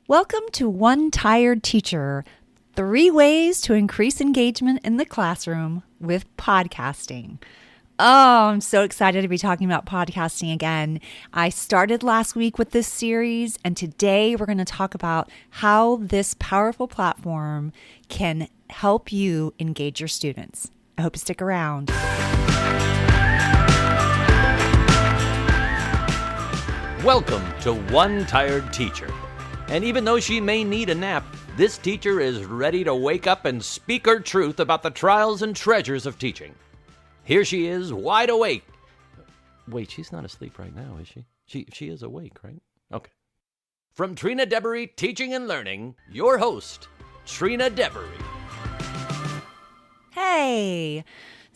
Welcome to One Tired Teacher, 3 ways to increase engagement in the classroom with podcasting. Oh, I'm so excited to be talking about podcasting again. I started last week with this series, and today we're going to talk about how this powerful platform can help you engage your students. I hope you stick around. Welcome to One Tired Teacher. And even though she may need a nap, this teacher is ready to wake up and speak her truth about the trials and treasures of teaching. Here she is, wide awake. Wait, she's not asleep right now, is she? She is awake, right? Okay. From Trina Debery Teaching and Learning, your host, Trina Debery. Hey!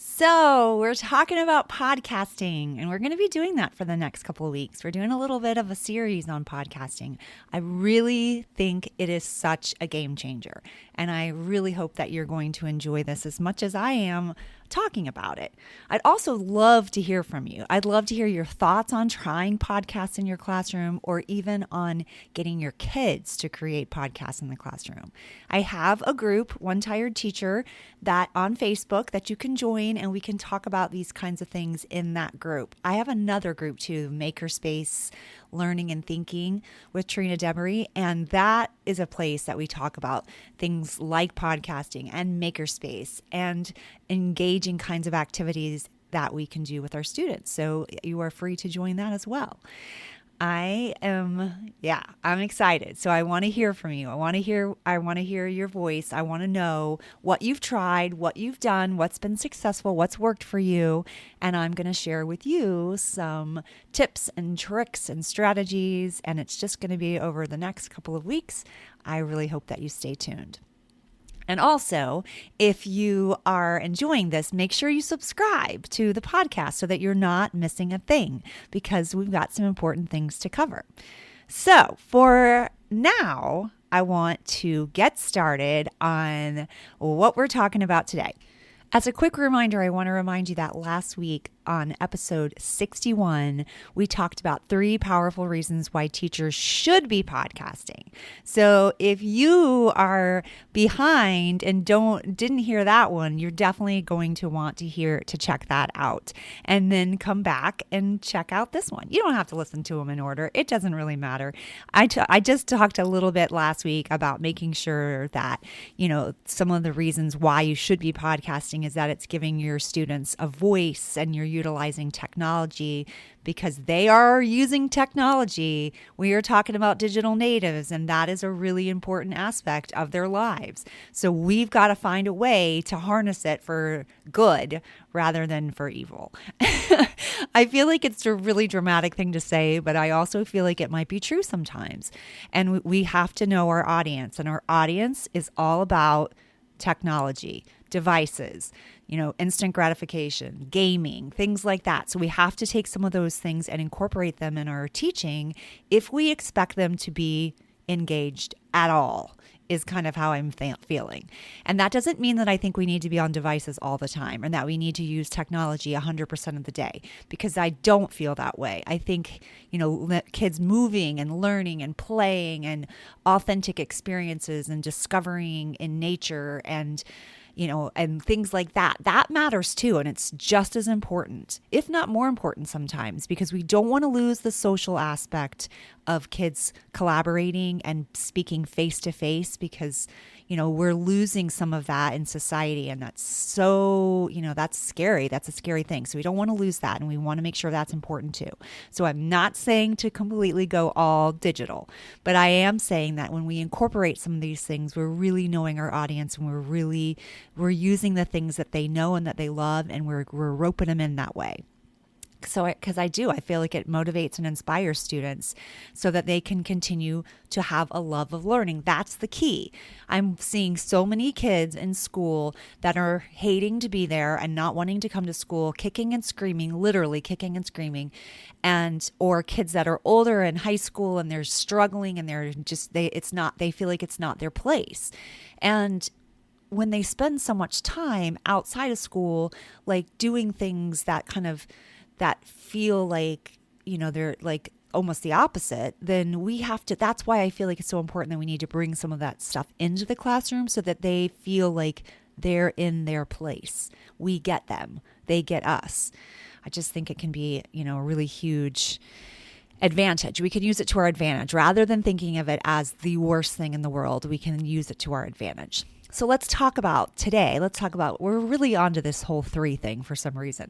So we're talking about podcasting, and we're going to be doing that for the next couple of weeks. We're doing a little bit of a series on podcasting. I really think it is such a game changer, and I really hope that you're going to enjoy this as much as I am talking about it. I'd also love to hear from you. I'd love to hear your thoughts on trying podcasts in your classroom or even on getting your kids to create podcasts in the classroom. I have a group, One Tired Teacher, that on Facebook that you can join, and we can talk about these kinds of things in that group. I have another group too, Makerspace Learning and Thinking with Trina Debery, and that is a place that we talk about things like podcasting and makerspace and engaging kinds of activities that we can do with our students. So you are free to join that as well. I'm excited. So I want to hear from you. I want to hear your voice. I want to know what you've tried, what you've done, what's been successful, what's worked for you. And I'm going to share with you some tips and tricks and strategies. And it's just going to be over the next couple of weeks. I really hope that you stay tuned. And also, if you are enjoying this, make sure you subscribe to the podcast so that you're not missing a thing, because we've got some important things to cover. So for now, I want to get started on what we're talking about today. As a quick reminder, I want to remind you that last week on episode 61, we talked about 3 powerful reasons why teachers should be podcasting. So if you are behind and didn't hear that one, you're definitely going to want to check that out, and then come back and check out this one. You don't have to listen to them in order. It doesn't really matter. I just talked a little bit last week about making sure that, some of the reasons why you should be podcasting is that it's giving your students a voice, and you're utilizing technology because they are using technology. We are talking about digital natives, and that is a really important aspect of their lives. So we've got to find a way to harness it for good rather than for evil. I feel like it's a really dramatic thing to say, but I also feel like it might be true sometimes. And we have to know our audience, and our audience is all about technology, devices, instant gratification, gaming, things like that. So we have to take some of those things and incorporate them in our teaching if we expect them to be engaged at all, is kind of how I'm feeling. And that doesn't mean that I think we need to be on devices all the time, and that we need to use technology 100% of the day, because I don't feel that way. I think, kids moving and learning and playing and authentic experiences and discovering in nature and things like that matters too. And it's just as important, if not more important sometimes, because we don't want to lose the social aspect of kids collaborating and speaking face to face, because, we're losing some of that in society. And that's so, that's scary. That's a scary thing. So we don't want to lose that. And we want to make sure that's important too. So I'm not saying to completely go all digital, but I am saying that when we incorporate some of these things, we're really knowing our audience, and we're using the things that they know and that they love, and we're roping them in that way. So, because I feel like it motivates and inspires students so that they can continue to have a love of learning. That's the key. I'm seeing so many kids in school that are hating to be there and not wanting to come to school, kicking and screaming, literally kicking and screaming, or kids that are older in high school and they're struggling and they feel like it's not their place. And when they spend so much time outside of school, like doing things that feel like, they're like almost the opposite, then we have to, that's why I feel like it's so important that we need to bring some of that stuff into the classroom so that they feel like they're in their place. We get them, they get us. I just think it can be, a really huge advantage. We can use it to our advantage rather than thinking of it as the worst thing in the world. We can use it to our advantage. So let's talk about today. We're really onto this whole 3 thing for some reason,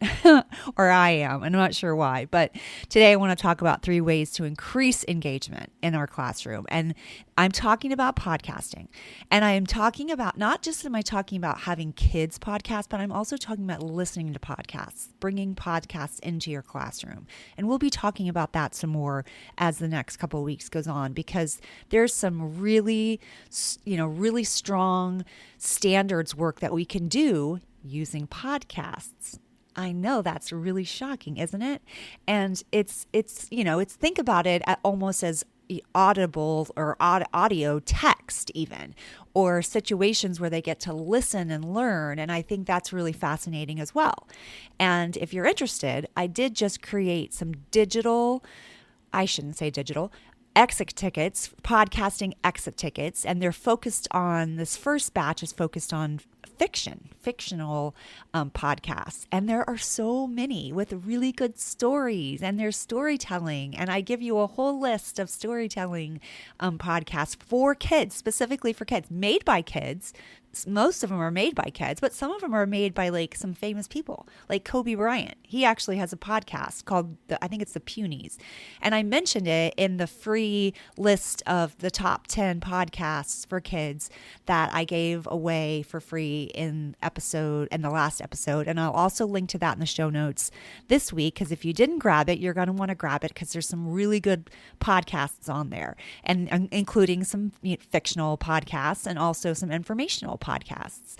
or I am. I'm not sure why, but today I want to talk about 3 ways to increase engagement in our classroom. And I'm talking about podcasting, and I am talking about, not just am I talking about having kids podcast, but I'm also talking about listening to podcasts, bringing podcasts into your classroom. And we'll be talking about that some more as the next couple of weeks goes on, because there's some really strong standards work that we can do using podcasts. I know that's really shocking, isn't it? And it's think about it almost as audible or audio text even, or situations where they get to listen and learn. And I think that's really fascinating as well. And if you're interested, I did just create some exit tickets, podcasting exit tickets, and they're focused on, this first batch is focused on fictional podcasts. And there are so many with really good stories, and there's storytelling. And I give you a whole list of storytelling podcasts for kids, specifically for kids, made by kids. Most of them are made by kids, but some of them are made by like some famous people, like Kobe Bryant. He actually has a podcast called, I think it's the Punies. And I mentioned it in the free list of the top 10 podcasts for kids that I gave away for free in the last episode. And I'll also link to that in the show notes this week, because if you didn't grab it, you're going to want to grab it, because there's some really good podcasts on there, and including some fictional podcasts and also some informational podcasts.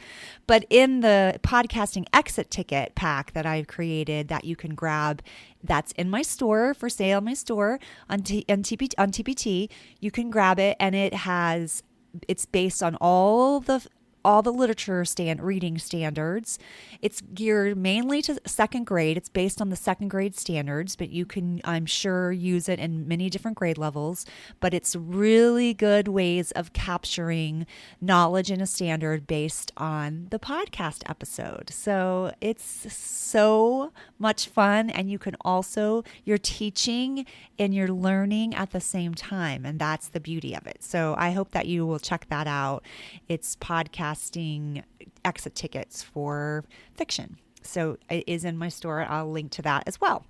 But in the podcasting exit ticket pack that I've created that you can grab, that's in my store, for sale in my store on TPT, you can grab it, and it's based on all the literature reading standards. It's geared mainly to 2nd grade. It's based on the 2nd grade standards, but you can, I'm sure, use it in many different grade levels. But it's really good ways of capturing knowledge in a standard based on the podcast episode. So it's so much fun, and you're teaching and you're learning at the same time, and that's the beauty of it. So I hope that you will check that out. It's podcasting exit tickets for fiction. So it is in my store. I'll link to that as well.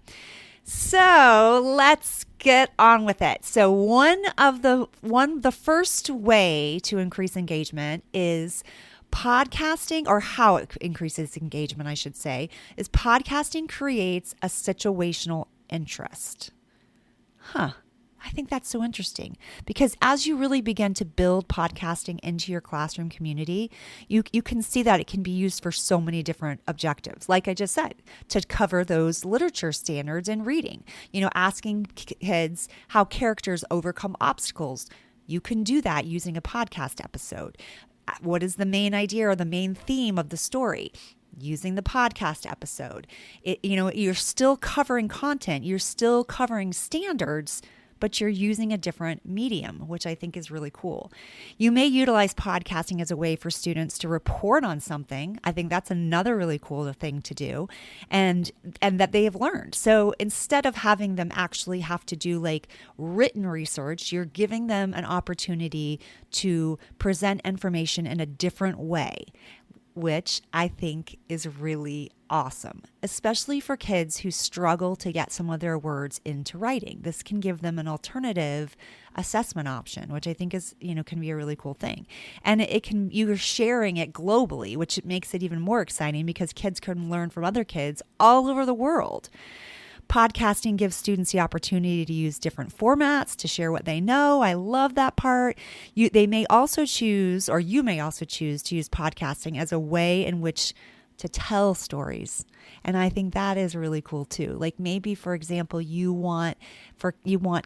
So let's get on with it. So the first way to increase engagement is podcasting, or how it increases engagement, I should say, is podcasting creates a situational interest. I think that's so interesting, because as you really begin to build podcasting into your classroom community, you can see that it can be used for so many different objectives. Like I just said, to cover those literature standards in reading, asking kids how characters overcome obstacles. You can do that using a podcast episode. What is the main idea or the main theme of the story? Using the podcast episode. You're still covering content. You're still covering standards, but you're using a different medium, which I think is really cool. You may utilize podcasting as a way for students to report on something. I think that's another really cool thing to do, and that they have learned. So instead of having them actually have to do like written research, you're giving them an opportunity to present information in a different way, which I think is really awesome, especially for kids who struggle to get some of their words into writing. This can give them an alternative assessment option, which I think is, can be a really cool thing. And you're sharing it globally, which makes it even more exciting, because kids can learn from other kids all over the world. Podcasting gives students the opportunity to use different formats to share what they know. I love that part. You may also choose to use podcasting as a way in which to tell stories. And I think that is really cool too. Like maybe, for example, you want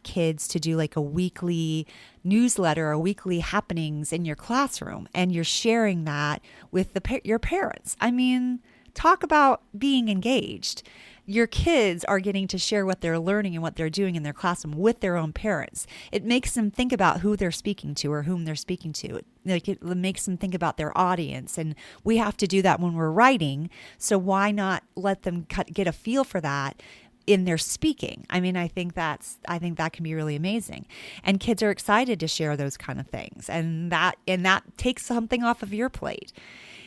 kids to do like a weekly newsletter or weekly happenings in your classroom, and you're sharing that with your parents. I mean, talk about being engaged. Your kids are getting to share what they're learning and what they're doing in their classroom with their own parents. It makes them think about who they're speaking to or whom they're speaking to. Like it makes them think about their audience. And we have to do that when we're writing. So why not let them get a feel for that in their speaking? I mean, I think that can be really amazing. And kids are excited to share those kind of things. And that takes something off of your plate.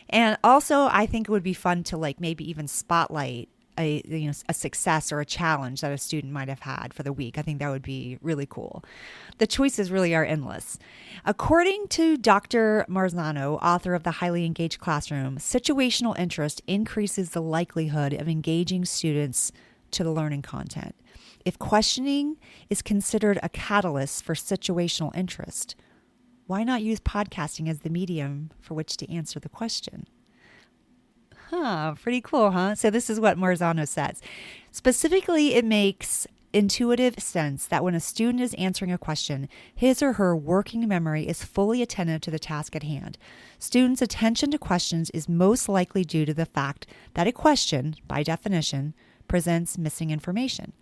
And also, I think it would be fun to like maybe even spotlight a success or a challenge that a student might have had for the week. I think that would be really cool. The choices really are endless. According to Dr. Marzano, author of The Highly Engaged Classroom, situational interest increases the likelihood of engaging students to the learning content. If questioning is considered a catalyst for situational interest, why not use podcasting as the medium for which to answer the question? Pretty cool, huh? So this is what Marzano says. Specifically, it makes intuitive sense that when a student is answering a question, his or her working memory is fully attentive to the task at hand. Students' attention to questions is most likely due to the fact that a question, by definition, presents missing information.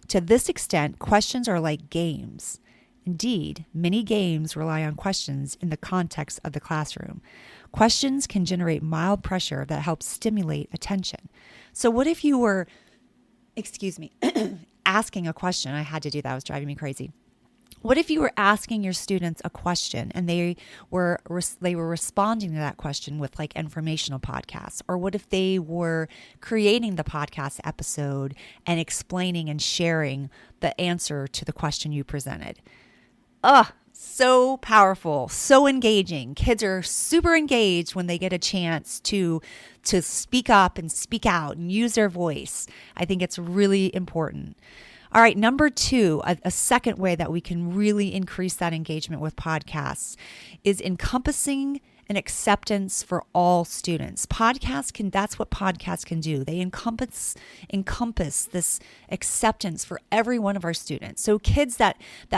To this extent, questions are like games. Indeed, many games rely on questions in the context of the classroom. Questions can generate mild pressure that helps stimulate attention. So what if you were, asking a question? I had to do that. It was driving me crazy. What if you were asking your students a question and they were responding to that question with like informational podcasts? Or what if they were creating the podcast episode and explaining and sharing the answer to the question you presented? So powerful, so engaging. Kids are super engaged when they get a chance to speak up and speak out and use their voice. I think it's really important. All right, number 2, a second way that we can really increase that engagement with podcasts is encompassing an acceptance for all students. That's what podcasts can do. They encompass this acceptance for every one of our students. So kids that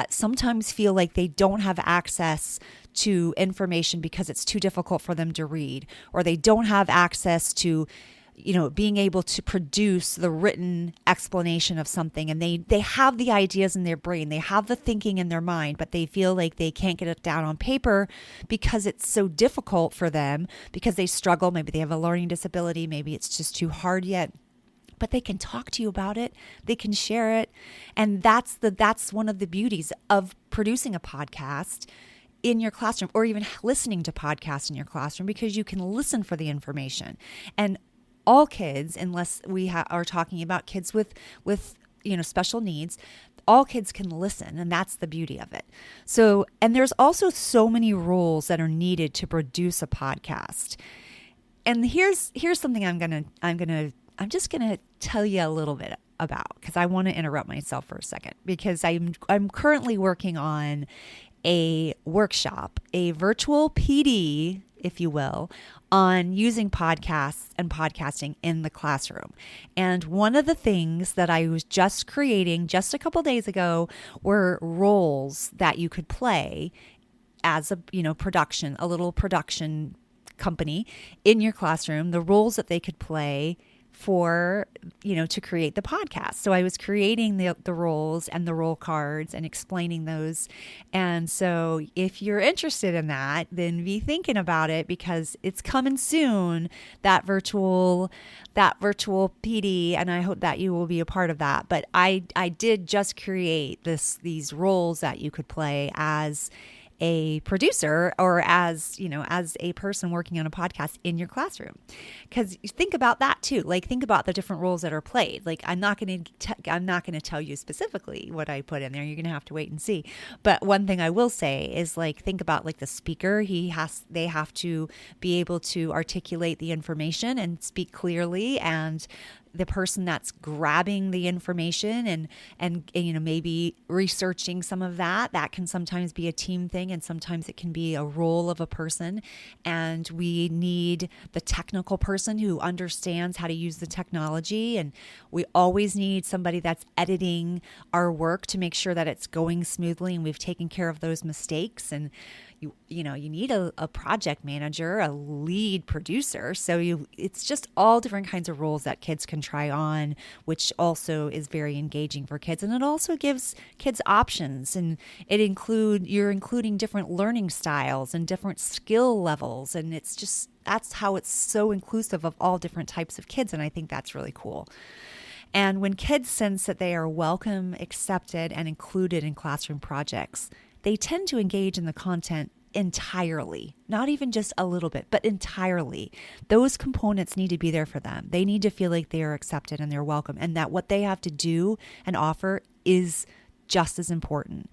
sometimes feel like they don't have access to information because it's too difficult for them to read, or they don't have access to being able to produce the written explanation of something, and they have the ideas in their brain, they have the thinking in their mind, but they feel like they can't get it down on paper because it's so difficult for them, because they struggle. Maybe they have a learning disability, maybe it's just too hard yet. But they can talk to you about it. They can share it. And that's one of the beauties of producing a podcast in your classroom, or even listening to podcasts in your classroom, because you can listen for the information. And all kids, unless we are talking about kids with special needs, all kids can listen, and that's the beauty of it. So, and there's also so many rules that are needed to produce a podcast. And here's something I'm just gonna tell you a little bit about, because I want to interrupt myself for a second, because I'm currently working on a workshop, a virtual PD, if you will, on using podcasts and podcasting in the classroom. And one of the things that I was just creating just a couple days ago were roles that you could play as a little production company in your classroom, the roles that they could play for, to create the podcast. So I was creating the roles and the role cards and explaining those. And so if you're interested in that, then be thinking about it, because it's coming soon, that virtual PD, and I hope that you will be a part of that. But I did just create these roles that you could play as a producer, or as a person working on a podcast in your classroom. Because think about that too. Like, think about the different roles that are played. Like, I'm not going to tell you specifically what I put in there. You're going to have to wait and see. But one thing I will say is, like, think about like the speaker. They have to be able to articulate the information and speak clearly, and the person that's grabbing the information and maybe researching some of that can sometimes be a team thing, and sometimes it can be a role of a person. And we need the technical person who understands how to use the technology, and we always need somebody that's editing our work to make sure that it's going smoothly and we've taken care of those mistakes. And You need a project manager, a lead producer. So it's just all different kinds of roles that kids can try on, which also is very engaging for kids. And it also gives kids options, and you're including different learning styles and different skill levels. And that's how it's so inclusive of all different types of kids. And I think that's really cool. And when kids sense that they are welcome, accepted, and included in classroom projects, they tend to engage in the content entirely, not even just a little bit, but entirely. Those components need to be there for them. They need to feel like they are accepted and they're welcome, and that what they have to do and offer is just as important.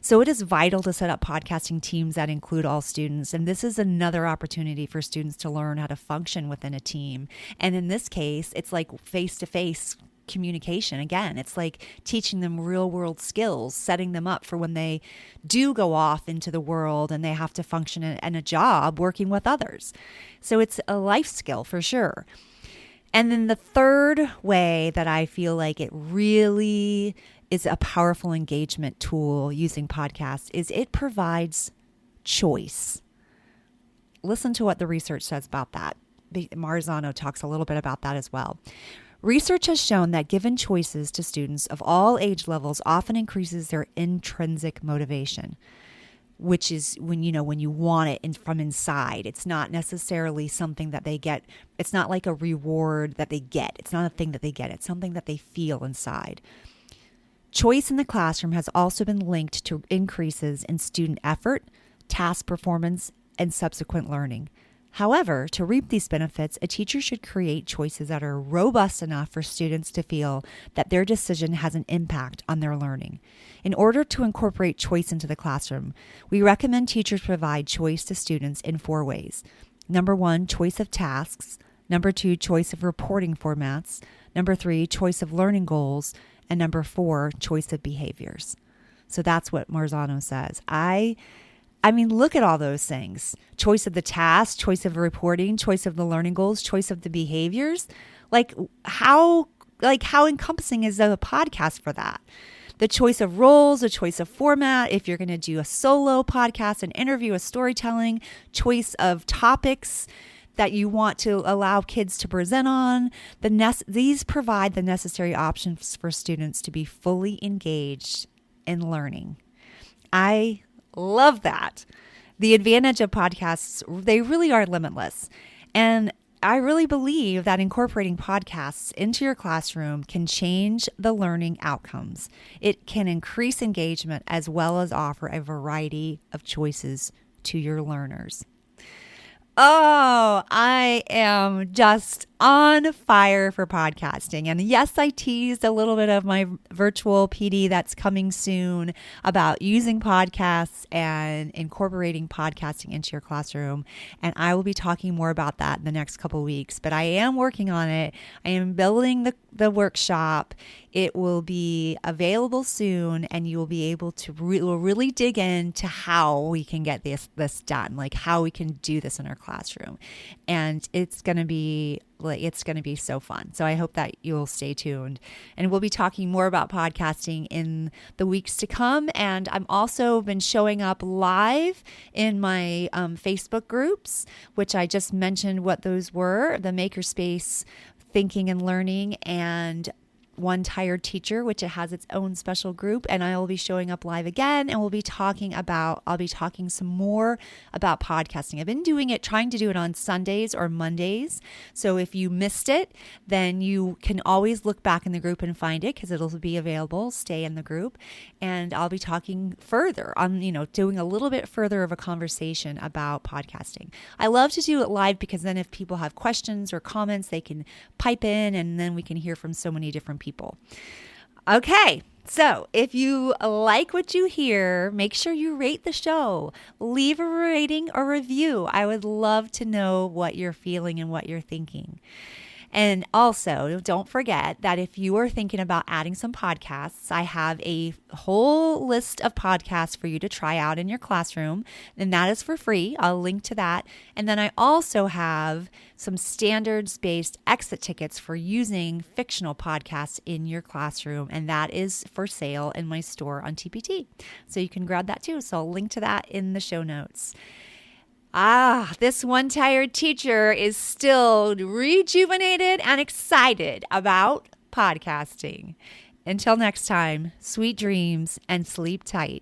So it is vital to set up podcasting teams that include all students. And this is another opportunity for students to learn how to function within a team. And in this case, it's like face-to-face communication. Again, it's like teaching them real world skills, setting them up for when they do go off into the world and they have to function in a job working with others. So it's a life skill for sure. And then the third way that I feel like it really is a powerful engagement tool using podcasts is it provides choice. Listen to what the research says about that. Marzano talks a little bit about that as well. Research has shown that given choices to students of all age levels often increases their intrinsic motivation, which is when you want it from inside. It's not necessarily something that they get. It's not like a reward that they get. It's not a thing that they get. It's something that they feel inside. Choice in the classroom has also been linked to increases in student effort, task performance, and subsequent learning. However, to reap these benefits, a teacher should create choices that are robust enough for students to feel that their decision has an impact on their learning. In order to incorporate choice into the classroom, we recommend teachers provide choice to students in 4 ways. Number 1, choice of tasks. Number 2, choice of reporting formats. Number 3, choice of learning goals. And number 4, choice of behaviors. So that's what Marzano says. I mean, look at all those things. Choice of the task, choice of reporting, choice of the learning goals, choice of the behaviors. How encompassing is the podcast for that? The choice of roles, the choice of format, if you're going to do a solo podcast, an interview, a storytelling, choice of topics that you want to allow kids to present on. These provide the necessary options for students to be fully engaged in learning. I love that. The advantage of podcasts, they really are limitless. And I really believe that incorporating podcasts into your classroom can change the learning outcomes. It can increase engagement as well as offer a variety of choices to your learners. Oh, I am just on fire for podcasting. And yes, I teased a little bit of my virtual PD that's coming soon about using podcasts and incorporating podcasting into your classroom. And I will be talking more about that in the next couple of weeks. But I am working on it. I am building the workshop. It will be available soon, and you will be able to really dig into how we can get this done, like how we can do this in our classroom. And it's going to be so fun. So I hope that you'll stay tuned. And we'll be talking more about podcasting in the weeks to come. And I'm also been showing up live in my Facebook groups, which I just mentioned what those were, the Makerspace Thinking and Learning and One Tired Teacher, which it has its own special group, and I will be showing up live again, and I'll be talking some more about podcasting. I've been trying to do it on Sundays or Mondays. So if you missed it, then you can always look back in the group and find it because it'll be available. Stay in the group, and I'll be talking further on, doing a little bit further of a conversation about podcasting. I love to do it live because then if people have questions or comments, they can pipe in, and then we can hear from so many different people. Okay, so if you like what you hear, make sure you rate the show. Leave a rating or review. I would love to know what you're feeling and what you're thinking. And also, don't forget that if you are thinking about adding some podcasts, I have a whole list of podcasts for you to try out in your classroom, and that is for free. I'll link to that. And then I also have some standards-based exit tickets for using fictional podcasts in your classroom, and that is for sale in my store on TPT. So you can grab that too. So I'll link to that in the show notes. This one tired teacher is still rejuvenated and excited about podcasting. Until next time, sweet dreams and sleep tight.